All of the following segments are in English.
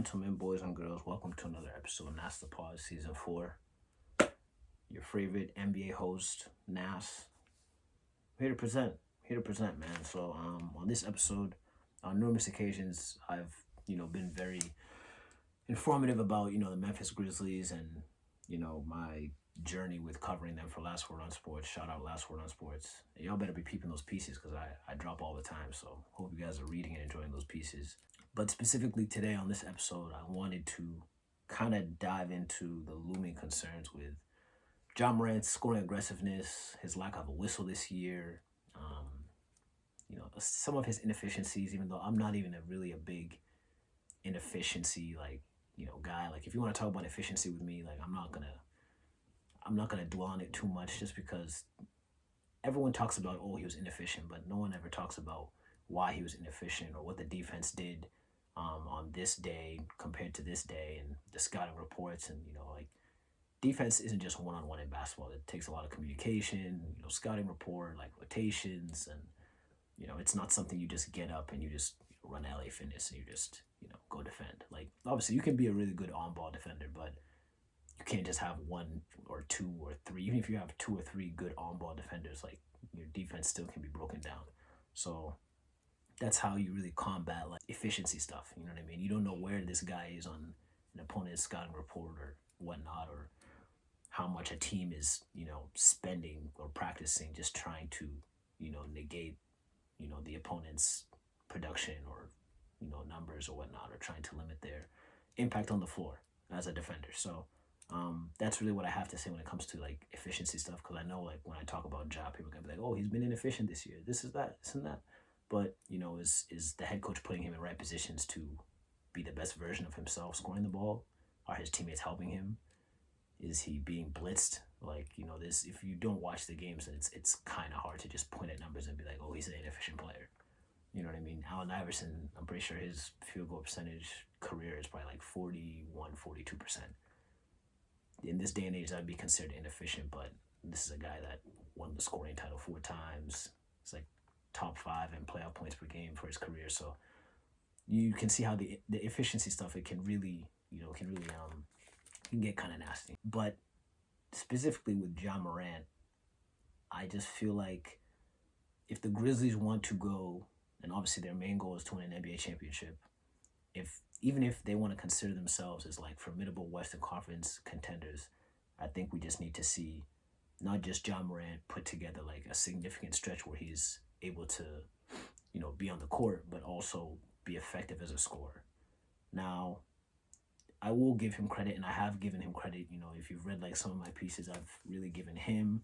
gentlemen, boys and girls, welcome to another episode of Nass the Pod, Season 4. Your favorite NBA host, Nass. Here to present, man. So, on this episode, on numerous occasions, I've, been very informative about, the Memphis Grizzlies and, my journey with covering them for Last Word on Sports. Shout out Last Word on Sports. And y'all better be peeping those pieces because I drop all the time. So, hope you guys are reading and enjoying those pieces. But specifically today on this episode, I wanted to kind of dive into the looming concerns with Ja Morant's scoring aggressiveness, his lack of a whistle this year, some of his inefficiencies, even though I'm not even really a big inefficiency, guy. Like, if you want to talk about efficiency with me, like, I'm not gonna dwell on it too much just because everyone talks about, oh, he was inefficient, but no one ever talks about why he was inefficient or what the defense did on this day compared to this day, and the scouting reports. And defense isn't just one-on-one in basketball. It takes a lot of communication, scouting report, like rotations, and it's not something you just get up and you just run LA Fitness and you just go defend. Like, obviously you can be a really good on-ball defender, but you can't just have one or two or three. Even if you have two or three good on-ball defenders, like, your defense still can be broken down. So that's how you really combat like efficiency stuff. You know what I mean? You don't know where this guy is on an opponent's scouting report or whatnot, or how much a team is, spending or practicing just trying to, negate, the opponent's production or, numbers or whatnot, or trying to limit their impact on the floor as a defender. So that's really what I have to say when it comes to like efficiency stuff, because I know like when I talk about Ja, people are gonna be like, oh, he's been inefficient this year. This and that. But, is the head coach putting him in right positions to be the best version of himself scoring the ball? Are his teammates helping him? Is he being blitzed? Like, this, if you don't watch the games, then it's kind of hard to just point at numbers and be like, oh, he's an inefficient player. You know what I mean? Allen Iverson, I'm pretty sure his field goal percentage career is probably like 42%. In this day and age, that'd be considered inefficient, but this is a guy that won the scoring title 4 times. It's like top 5 in playoff points per game for his career. So you can see how the efficiency stuff, it can really, can get kind of nasty. But specifically with Ja Morant, I just feel like if the Grizzlies want to go, and obviously their main goal is to win an NBA championship, even if they want to consider themselves as like formidable Western Conference contenders, I think we just need to see not just Ja Morant put together like a significant stretch where he's able to, be on the court, but also be effective as a scorer. Now, I will give him credit, and I have given him credit. If you've read like some of my pieces, I've really given him,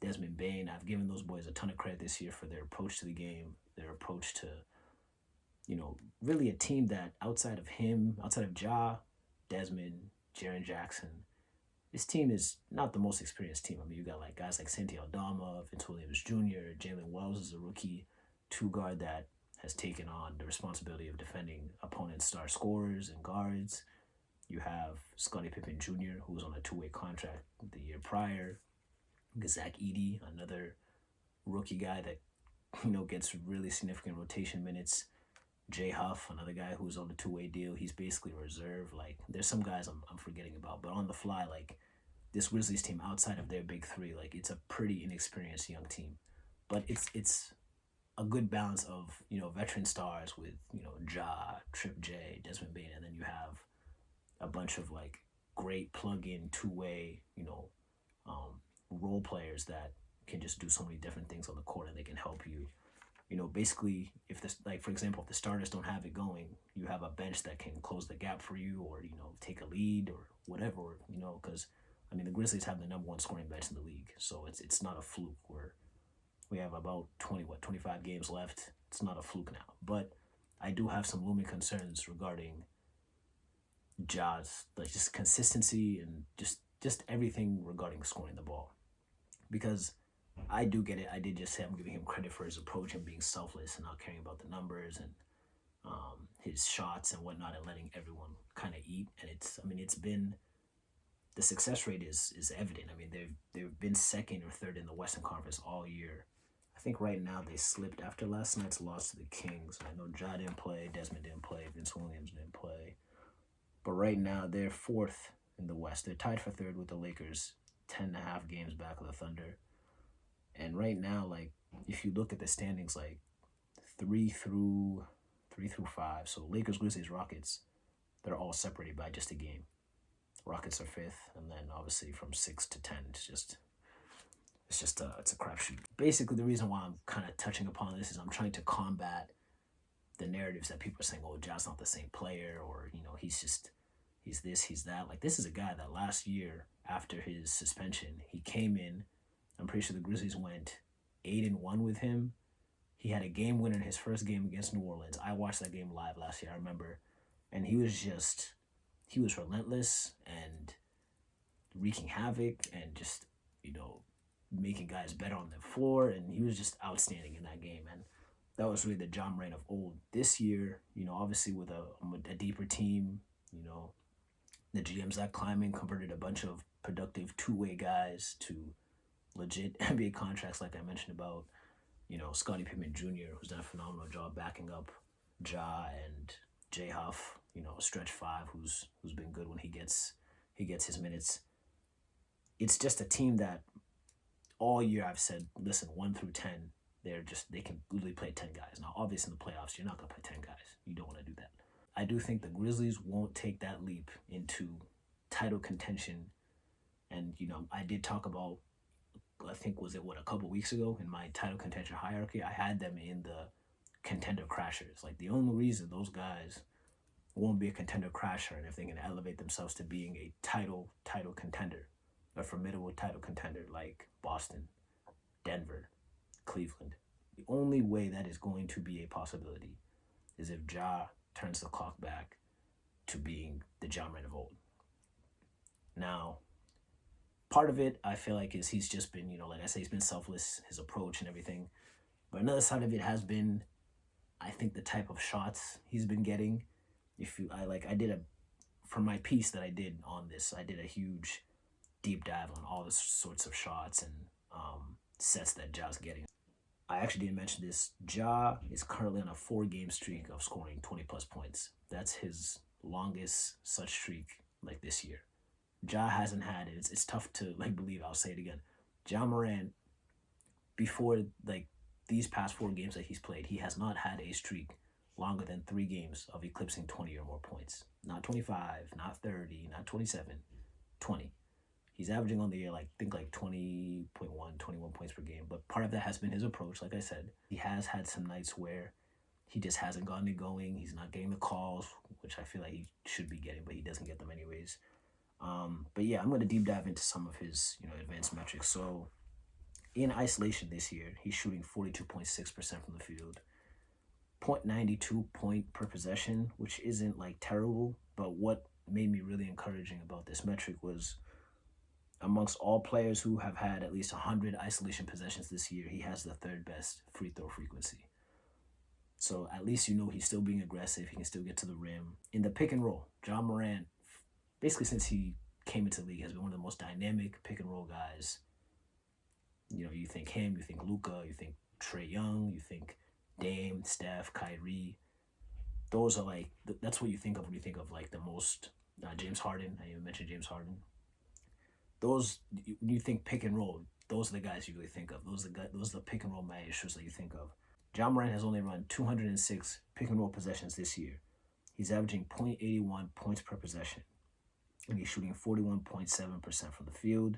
Desmond Bane, I've given those boys a ton of credit this year for their approach to the game, their approach to, really a team that outside of Ja, Desmond, Jaren Jackson, this team is not the most experienced team. I mean, you got like guys like Santi Aldama, Vince Williams Jr., Jalen Wells is a rookie two-guard that has taken on the responsibility of defending opponents' star scorers and guards. You have Scottie Pippen Jr., who was on a 2-way contract the year prior. Zach Edey, another rookie guy that, gets really significant rotation minutes. Jay Huff, another guy who's on a 2-way deal. He's basically a reserve. Like, there's some guys I'm forgetting about. But on the fly, like, this Grizzlies team, outside of their big three, like, it's a pretty inexperienced young team. But it's a good balance of, veteran stars with, Ja, Trip J, Desmond Bane, and then you have a bunch of, like, great plug-in 2-way, role players that can just do so many different things on the court, and they can help you. Basically, if this, like, for example, if the starters don't have it going, you have a bench that can close the gap for you, or, take a lead or whatever, because, I mean, the Grizzlies have the number 1 scoring bench in the league. So it's not a fluke where we have about 25 games left. It's not a fluke now. But I do have some looming concerns regarding Ja's, like, just consistency and just everything regarding scoring the ball. Because I do get it. I did just say I'm giving him credit for his approach and being selfless and not caring about the numbers and his shots and whatnot, and letting everyone kind of eat. And it's been, the success rate is evident. I mean, they've been second or third in the Western Conference all year. I think right now they slipped after last night's loss to the Kings. I know Ja didn't play, Desmond didn't play, Vince Williams didn't play. But right now, they're fourth in the West. They're tied for third with the Lakers, 10.5 games back of the Thunder. And right now, like, if you look at the standings, like, three through five. So Lakers, Grizzlies, Rockets, they're all separated by just a game. Rockets are fifth, and then obviously from 6 to 10, it's a crapshoot. Basically, the reason why I'm kind of touching upon this is I'm trying to combat the narratives that people are saying, "Oh, Ja's not the same player," or he's this, he's that. Like, this is a guy that last year after his suspension, he came in. I'm pretty sure the Grizzlies went 8-1 with him. He had a game winner in his first game against New Orleans. I watched that game live last year, I remember. And he was relentless and wreaking havoc and just, making guys better on the floor. And he was just outstanding in that game. And that was really the Ja Morant of old. This year, obviously with a deeper team, the GM Zach Kleiman converted a bunch of productive two-way guys to legit NBA contracts, like I mentioned about, Scottie Pippen Jr., who's done a phenomenal job backing up Ja, and J Huff, stretch five, who's been good when he gets his minutes. It's just a team that all year I've said, listen, 1 through 10, they can literally play 10 guys. Now, obviously in the playoffs, you're not gonna play 10 guys. You don't want to do that. I do think the Grizzlies won't take that leap into title contention. And I did talk about, I think, was it a couple weeks ago in my title contention hierarchy, I had them in the contender crashers. Like, the only reason those guys won't be a contender crasher, and if they can elevate themselves to being a title contender, a formidable title contender like Boston, Denver, Cleveland, the only way that is going to be a possibility is if Ja turns the clock back to being the Ja Morant of old. Now, part of it, I feel like, is he's just been, like I say, he's been selfless, his approach and everything. But another side of it has been, I think, the type of shots he's been getting. For my piece that I did on this, I did a huge deep dive on all the sorts of shots and sets that Ja's getting. I actually didn't mention this. Ja is currently on a 4-game streak of scoring 20-plus points. That's his longest such streak, like, this year. Ja hasn't had it. It's tough to believe. I'll say it again. Ja Morant, before these past 4 games that he's played, he has not had a streak longer than 3 games of eclipsing 20 or more points. Not 25, not 30, not 27, 20. He's averaging on the year, 20.1, 21 points per game. But part of that has been his approach. Like I said, he has had some nights where he just hasn't gotten it going. He's not getting the calls, which I feel like he should be getting, but he doesn't get them anyways. But yeah, I'm going to deep dive into some of his, advanced metrics. So in isolation this year, he's shooting 42.6% from the field, 0.92 point per possession, which isn't terrible. But what made me really encouraging about this metric was, amongst all players who have had at least 100 isolation possessions this year, he has the 3rd best free throw frequency. So at least he's still being aggressive. He can still get to the rim. In the pick and roll, Ja Morant, basically since he came into the league, has been one of the most dynamic pick and roll guys. You think him, you think Luka, you think Trae Young, you think Dame, Steph, Kyrie. Those are that's what you think of when you think of the most, James Harden. I even mentioned James Harden. Those, when you think pick and roll, those are the guys you really think of. Those are the pick and roll maestros that you think of. Ja Morant has only run 206 pick and roll possessions this year. He's averaging 0.81 points per possession, and he's shooting 41.7% from the field,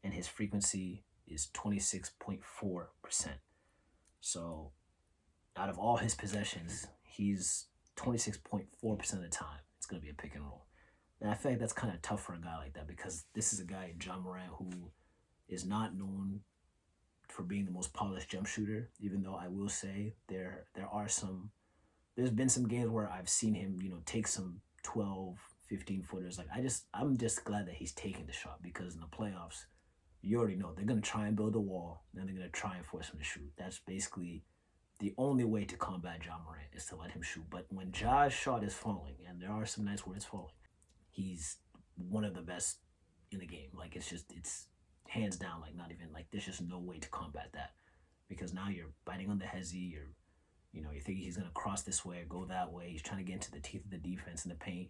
and his frequency is 26.4%. So out of all his possessions, he's 26.4% of the time it's going to be a pick and roll. And I feel like that's kind of tough for a guy like that, because this is a guy, Ja Morant, who is not known for being the most polished jump shooter, even though I will say there's been some games where I've seen him, take some 12, 15 footers. I'm just glad that he's taking the shot, because in the playoffs, you already know they're going to try and build a wall, and they're going to try and force him to shoot. That's basically the only way to combat Ja Morant, is to let him shoot. But when Ja's shot is falling, and there are some nights where it's falling, he's one of the best in the game. It's hands down, not even, there's just no way to combat that, because now you're biting on the hezzy, you think he's going to cross this way or go that way. He's trying to get into the teeth of the defense in the paint.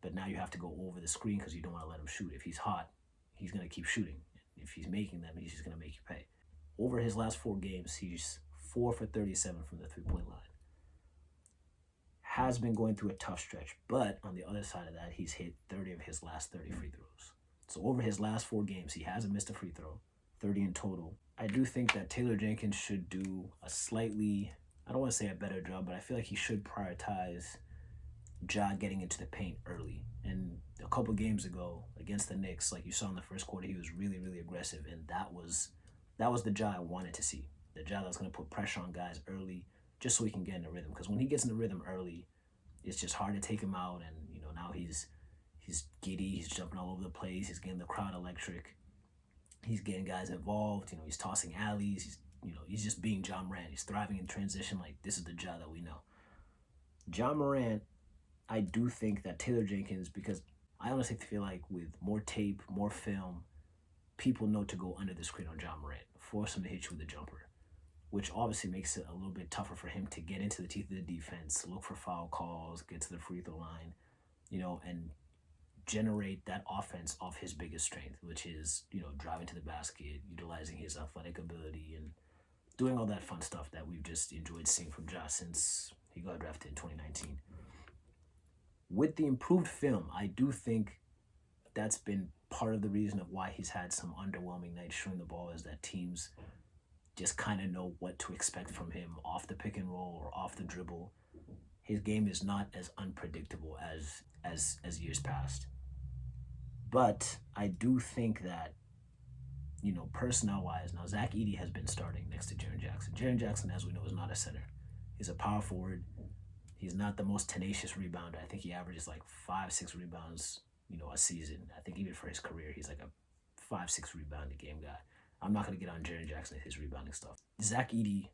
but now you have to go over the screen because you don't want to let him shoot. If he's hot, he's going to keep shooting. If he's making them, he's just going to make you pay. Over his last 4 games, he's 4 for 37 from the three-point line. Has been going through a tough stretch, but on the other side of that, he's hit 30 of his last 30 free throws. So over his last 4 games, he hasn't missed a free throw, 30 in total. I do think that Taylor Jenkins should do a slightly, I don't want to say a better job, but I feel like he should prioritize Ja getting into the paint early. And a couple games ago against the Knicks, like you saw in the first quarter, he was really, really aggressive, and that was the Ja I wanted to see. The Ja that was going to put pressure on guys early, just so he can get in the rhythm. Because when he gets in the rhythm early, it's just hard to take him out. And now he's giddy, he's jumping all over the place, he's getting the crowd electric, he's getting guys involved. He's tossing alleys. He's just being Ja Morant. He's thriving in transition. Like, this is the Ja that we know. Ja Morant, I do think that Taylor Jenkins, because I honestly feel like with more tape, more film, people know to go under the screen on Ja Morant, force him to hit you with a jumper, which obviously makes it a little bit tougher for him to get into the teeth of the defense, look for foul calls, get to the free throw line, and generate that offense off his biggest strength, which is, driving to the basket, utilizing his athletic ability, and doing all that fun stuff that we've just enjoyed seeing from Ja since he got drafted in 2019. With the improved film, I do think that's been part of the reason of why he's had some underwhelming nights shooting the ball, is that teams just kind of know what to expect from him off the pick and roll or off the dribble. His game is not as unpredictable as years past. But I do think that, personnel-wise, now Zach Edey has been starting next to Jaren Jackson. Jaren Jackson, as we know, is not a center. He's a power forward. He's not the most tenacious rebounder. I think he averages like 5-6 rebounds, a season. I think even for his career, he's like a 5-6 rebound a game guy. I'm not going to get on Jaren Jackson and his rebounding stuff. Zach Edey,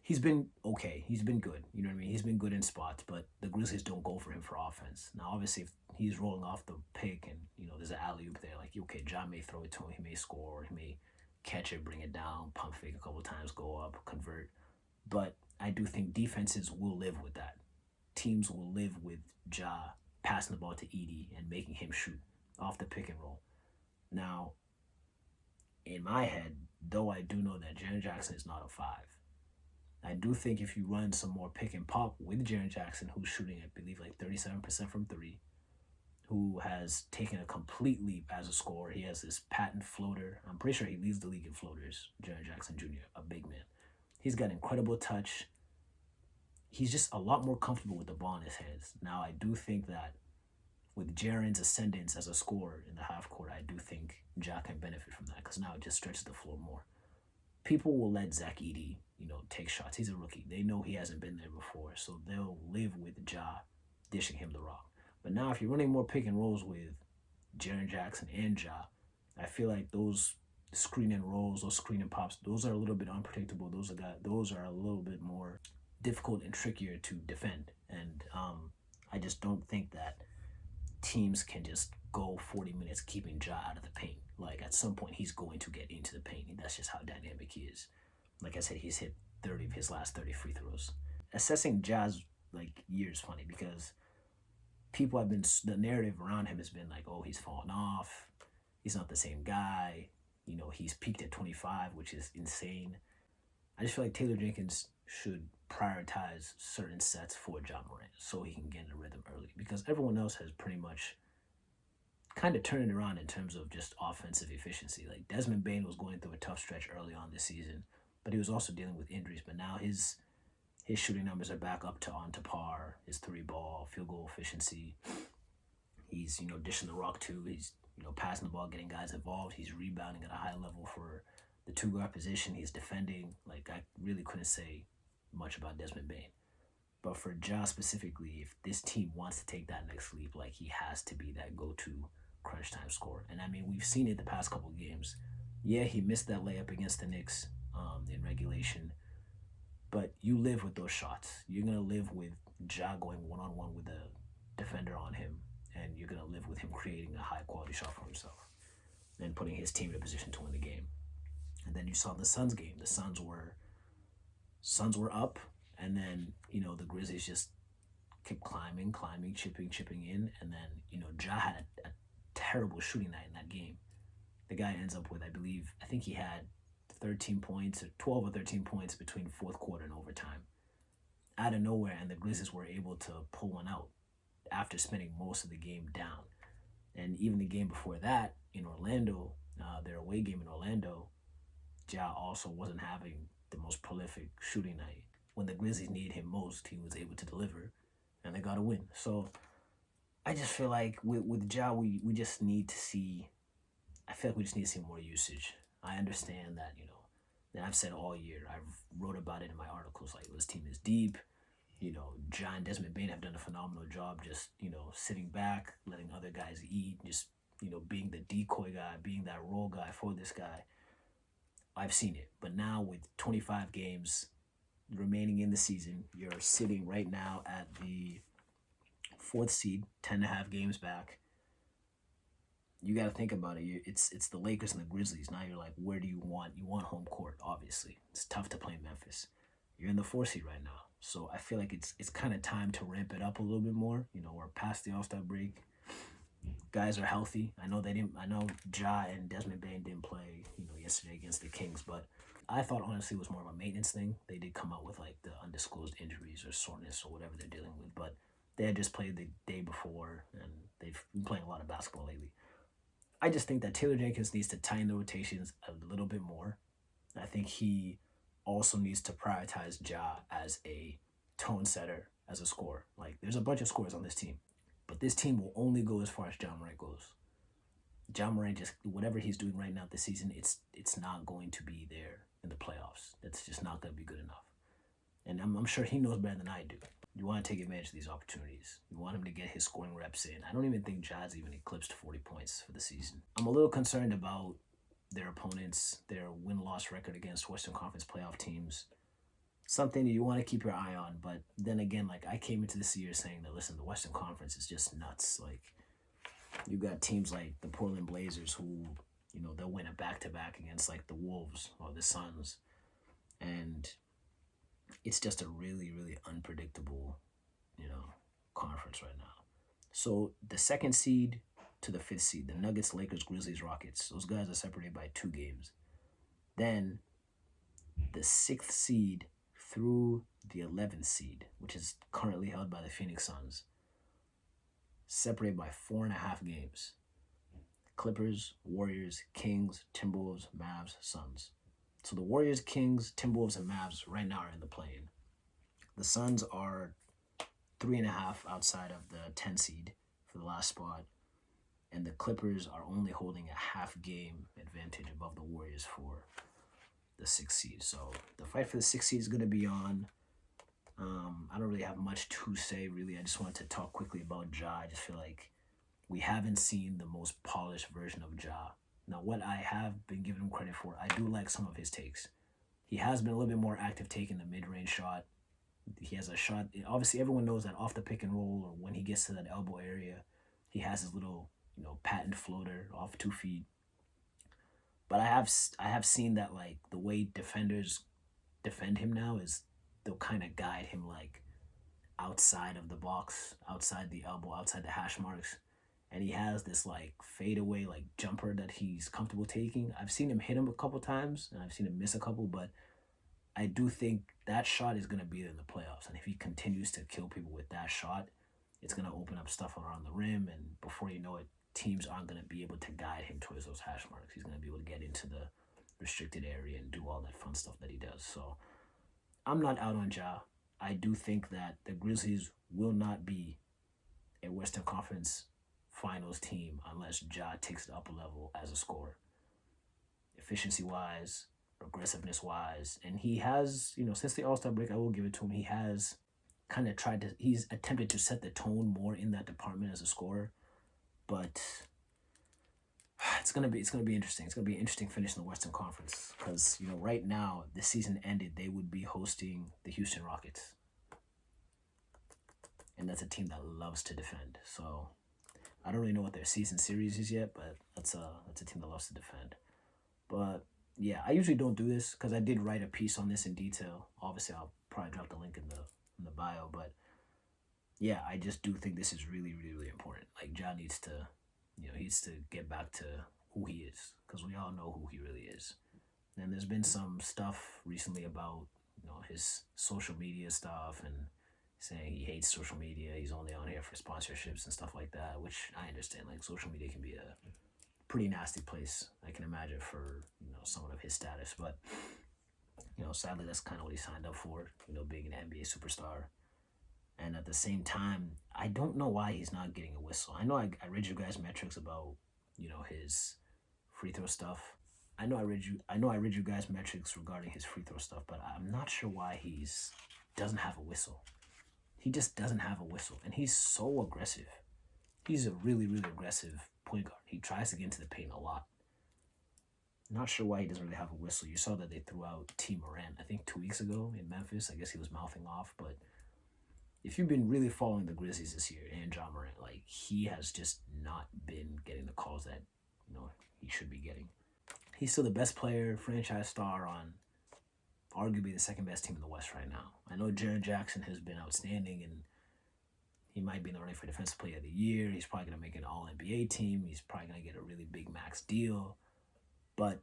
he's been okay. He's been good. You know what I mean? He's been good in spots, but the Grizzlies don't go for him for offense. Now, obviously, if he's rolling off the pick and, there's an alley-oop there, like, okay, Ja may throw it to him. He may score. He may catch it, bring it down, pump fake a couple times, go up, convert. But I do think defenses will live with that. Teams will live with Ja passing the ball to Edey and making him shoot off the pick and roll. Now, in my head, though I do know that Jaren Jackson is not a 5, I do think if you run some more pick and pop with Jaren Jackson, who's shooting, I believe, like 37% from 3, who has taken a complete leap as a scorer. He has this patent floater. I'm pretty sure he leads the league in floaters, Jaren Jackson Jr., a big man. He's got incredible touch. He's just a lot more comfortable with the ball in his hands. Now, I do think that with Jaren's ascendance as a scorer in the half court, I do think Ja can benefit from that, because now it just stretches the floor more. People will let Zach Edey, take shots. He's a rookie. They know he hasn't been there before, so they'll live with Ja dishing him the rock. But now if you're running more pick and rolls with Jaren Jackson and Ja, I feel like those screen and rolls, those screen and pops, those are a little bit unpredictable. Those are a little bit more difficult and trickier to defend. And I just don't think that teams can just go 40 minutes keeping Ja out of the paint. Like, at some point, he's going to get into the paint. That's just how dynamic he is. Like I said, he's hit 30 of his last 30 free throws. Assessing Ja's year is funny, because people have been, the narrative around him has been like, oh, he's fallen off. He's not the same guy. He's peaked at 25, which is insane. I just feel like Taylor Jenkins should prioritize certain sets for Ja Morant so he can get in a rhythm early, because everyone else has pretty much kind of turned it around in terms of just offensive efficiency. Like, Desmond Bane was going through a tough stretch early on this season, but he was also dealing with injuries. But now his shooting numbers are back up to on to par. His 3-ball, field goal efficiency. He's, dishing the rock too. He's, passing the ball, getting guys involved. He's rebounding at a high level for the 2-guard position. He's defending. Like, I really couldn't say much about Desmond Bane. But for Ja specifically, if this team wants to take that next leap, like, he has to be that go-to crunch time scorer. And I mean, we've seen it the past couple of games. Yeah, he missed that layup against the Knicks in regulation, but you live with those shots. You're going to live with Ja going one-on-one with a defender on him, and you're going to live with him creating a high-quality shot for himself and putting his team in a position to win the game. And then you saw the Suns game. The Suns were up, and then, the Grizzlies just kept climbing, chipping in, and then Ja had a terrible shooting night in that game. The guy ends up with, I think he had 13 points or 12 or 13 points between fourth quarter and overtime, out of nowhere, and the Grizzlies were able to pull one out after spending most of the game down. And even the game before that in Orlando, their away game in Orlando, Ja also wasn't having the most prolific shooting night. When the Grizzlies needed him most, he was able to deliver, and they got a win. So I just feel like with Ja, we just need to see. I feel like we just need to see more usage. I understand that, and I've said all year, I've wrote about it in my articles, like this team is deep. Ja and Desmond Bane have done a phenomenal job just, sitting back, letting other guys eat, just, being the decoy guy, being that role guy for this guy. I've seen it. But now with 25 games remaining in the season, you're sitting right now at the 4th seed, 10.5 games back. You got to think about it. It's the Lakers and the Grizzlies. Now you're like, where do you want? You want home court, obviously. It's tough to play Memphis. You're in the 4th seed right now. So I feel like it's kind of time to ramp it up a little bit more. We're past the All-Star break. Guys are healthy. I know Ja and Desmond Bane didn't play, yesterday against the Kings, but I thought honestly it was more of a maintenance thing. They did come out with like the undisclosed injuries or soreness or whatever they're dealing with, but they had just played the day before and they've been playing a lot of basketball lately. I just think that Taylor Jenkins needs to tighten the rotations a little bit more. I think he also needs to prioritize Ja as a tone setter, as a scorer. Like, there's a bunch of scorers on this team, but this team will only go as far as Ja Morant goes. Ja Morant, just whatever he's doing right now this season, it's not going to be there in the playoffs. It's just not going to be good enough. And I'm sure he knows better than I do. You want to take advantage of these opportunities. You want him to get his scoring reps in. I don't even think Ja's even eclipsed 40 points for the season. I'm a little concerned about their opponents, their win-loss record against Western Conference playoff teams. Something that you want to keep your eye on. But then again, like, I came into this year saying that, listen, the Western Conference is just nuts. Like, you got teams like the Portland Blazers who, they'll win a back-to-back against, like, the Wolves or the Suns. And it's just a really, really unpredictable, conference right now. So the 2nd seed to the 5th seed, the Nuggets, Lakers, Grizzlies, Rockets, those guys are separated by 2 games. Then the 6th seed through the 11th seed, which is currently held by the Phoenix Suns, separated by 4.5 games. Clippers, Warriors, Kings, Timberwolves, Mavs, Suns. So the Warriors, Kings, Timberwolves, and Mavs right now are in the play-in. The Suns are 3.5 outside of the 10 seed for the last spot, and the Clippers are only holding a half game advantage above the Warriors for the 6th seed. So the fight for the 6th seed is going to be on. I don't really have much to say, really. I just wanted to talk quickly about Ja. I just feel like we haven't seen the most polished version of Ja. Now, what I have been giving him credit for, I do like some of his takes. He has been a little bit more active taking the mid-range shot. He has a shot. Obviously, everyone knows that off the pick and roll or when he gets to that elbow area, he has his little, patent floater off 2 feet. But I have seen that, like, the way defenders defend him now is they'll kind of guide him, like, outside of the box, outside the elbow, outside the hash marks. And he has this, like, fadeaway, like, jumper that he's comfortable taking. I've seen him hit him a couple times, and I've seen him miss a couple, but I do think that shot is going to be in the playoffs. And if he continues to kill people with that shot, it's going to open up stuff around the rim, and before you know it, teams aren't going to be able to guide him towards those hash marks. He's going to be able to get into the restricted area and do all that fun stuff that he does. So I'm not out on Ja. I do think that the Grizzlies will not be a Western Conference Finals team unless Ja takes it up a level as a scorer, efficiency-wise, aggressiveness-wise. And he has, since the All-Star break, I will give it to him, he has kind of he's attempted to set the tone more in that department as a scorer. But it's gonna be interesting. It's gonna be an interesting finish in the Western Conference because right now the season ended, they would be hosting the Houston Rockets, and that's a team that loves to defend. So I don't really know what their season series is yet, but that's a team that loves to defend. But yeah, I usually don't do this because I did write a piece on this in detail. Obviously, I'll probably drop the link in the bio, but yeah, I just do think this is really, really, really important. Like, Ja needs to, he needs to get back to who he is, because we all know who he really is. And there's been some stuff recently about, his social media stuff and saying he hates social media. He's only on here for sponsorships and stuff like that, which I understand. Like, social media can be a pretty nasty place, I can imagine, for, someone of his status. But, sadly, that's kind of what he signed up for, being an NBA superstar. And at the same time, I don't know why he's not getting a whistle. I know I read you guys' metrics about, his free throw stuff. I know I read you guys' metrics regarding his free throw stuff, but I'm not sure why he's doesn't have a whistle. He just doesn't have a whistle, and he's so aggressive. He's a really, really aggressive point guard. He tries to get into the paint a lot. Not sure why he doesn't really have a whistle. You saw that they threw out Ja Morant, I think 2 weeks ago in Memphis. I guess he was mouthing off, but if you've been really following the Grizzlies this year and Ja Morant, like, he has just not been getting the calls that, he should be getting. He's still the best player, franchise star on arguably the second best team in the West right now. I know Jaren Jackson has been outstanding, and he might be in the running for Defensive Player of the Year. He's probably going to make an All-NBA team. He's probably going to get a really big max deal. But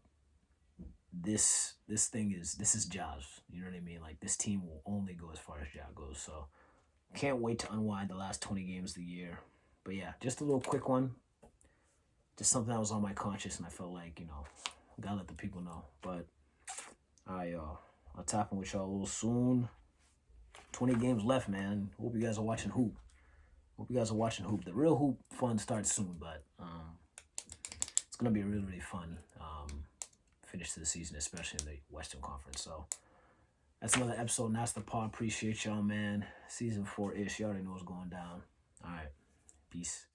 this is Ja's. You know what I mean? Like, this team will only go as far as Ja goes. So can't wait to unwind the last 20 games of the year. But yeah, just a little quick one. Just something that was on my conscience, and I felt like, gotta let the people know. But I'll tap in with y'all a little soon. 20 games left, man. Hope you guys are watching hoop. The real hoop fun starts soon, but it's gonna be a really, really fun finish to the season, especially in the Western Conference. So that's another episode of Nass the Pod. Appreciate y'all, man. Season 4-ish. You already know what's going down. All right. Peace.